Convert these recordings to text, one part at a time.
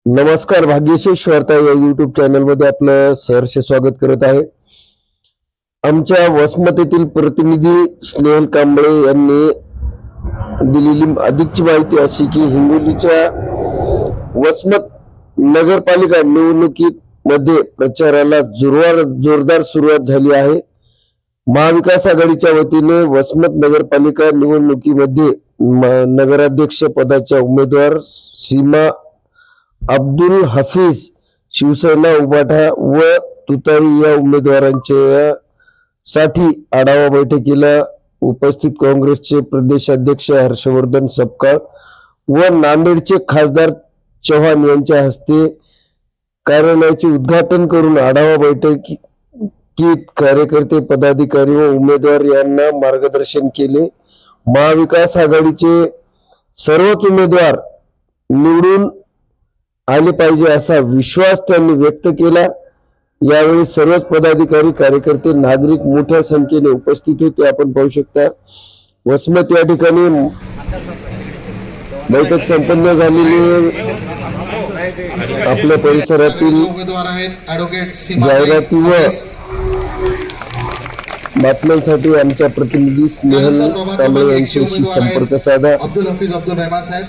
नमस्कार, भाग्यशेष वार्ता या यूट्यूब चॅनलमध्ये आपलं सहर्ष स्वागत करत आहे। आमच्या वसमत येथील प्रतिनिधी स्नेहल कांबळे यांनी दिलेली अधिकची माहिती अशी की हिंगोलीच्या वसमत नगरपालिका निवडणुकीत मध्ये प्रचाराला जोरदार सुरुवात झाली आहे। महाविकास आघाडीच्या वतीने वसमत नगरपालिका निवडणुकीमध्ये नगराध्यक्ष पदाच्या उमेदवार सीमा अब्दुल हफीज शिवसेना उबाटा व तुतारी या उमेदवारांच्या साठी आढावा बैठकीला उपस्थित काँग्रेसचे प्रदेशाध्यक्ष हर्षवर्धन सपकाळ व नांदेडचे खासदार चव्हाण यांच्या हस्ते कार्यालयाचे उद्घाटन करून आढावा बैठकीत कार्यकर्ते पदाधिकारी व उमेदवार यांना मार्गदर्शन केले। महाविकास आघाडीचे सर्वच उमेदवार निवडून आले पाहिजे असा विश्वास त्यांनी व्यक्त केला। यावेळी सर्वच पदाधिकारी कार्यकर्ते नागरिक मोठ्या संख्येने उपस्थित होते। आपण पाहू शकता वसमत या ठिकाणी बैठक संपन्न झालेली आपल्या परिसरातील जाहिराती व बातम्यांसाठी आमच्या प्रतिनिधी स्नेहल कांबळे यांच्याशी संपर्क साधा। अब्दुल हफीज अब्दुल रहमान साहेब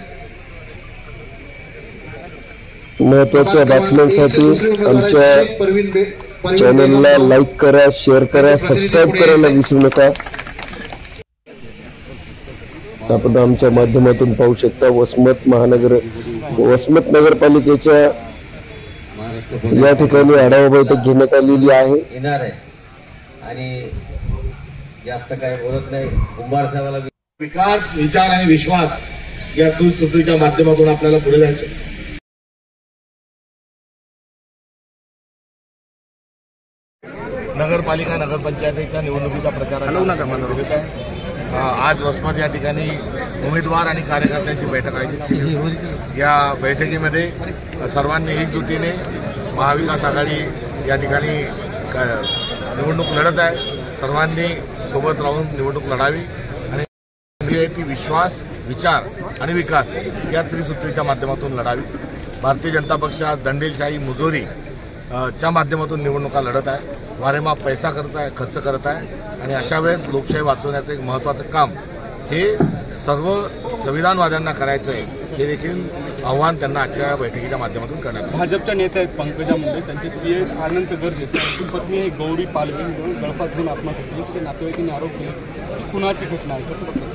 महत्त्वाच्या बातम्यांसाठी आमच्या चॅनलला लाईक करा, शेअर करा, सबस्क्राइब करायला विसरू नका। आपण आमच्या माध्यमातून पाहू शकता वसमत नगरपालिकेच्या या ठिकाणी आढावा बैठक घेण्यात आलेली आहे। आणि जास्त काय बोलत नाही। कुंभार साहेबाला विकास, विचार आणि विश्वास या सूत्राच्या माध्यमातून आपल्याला पुढे जायचं। नगरपालिका नगरपंचायतीच्या निवडणुकीचा प्रचार आज वसमत या ठिकाणी उमेदवार आणि कार्यकर्त्यांची बैठक आयोजित केली। या बैठकीमध्ये सर्वांनी एकजुटीने महाविकास आघाडी या ठिकाणी निवडणूक लढत आहे। सर्वांनी सोबत राहून निवडणूक लढावी आणि ती विश्वास, विचार आणि विकास या त्रिसूत्रीच्या माध्यमातून लढावी। भारतीय जनता पक्ष आज दंडेलशाही, मुजोरी च्या माध्यमातून निवडणुका लढत आहे। वारेमाप पैसा खर्च करत आहे आणि अशा वेळेस लोकशाही वाचवण्याचं एक महत्त्वाचं काम हे सर्व संविधानवाद्यांना करायचं आहे। हे देखील आव्हान त्यांना आजच्या बैठकीच्या माध्यमातून करण्यात आलं। भाजपच्या नेत्या आहेत पंकजा मुंडे, त्यांचे पीए अनंत गर्जे, त्यांची पत्नी गौरी पालवे गळफास घेऊन आत्महत्या केली। ते नातेवाईकांनी आरोप केले की खुनाची घटना आहे, कसं बघतात?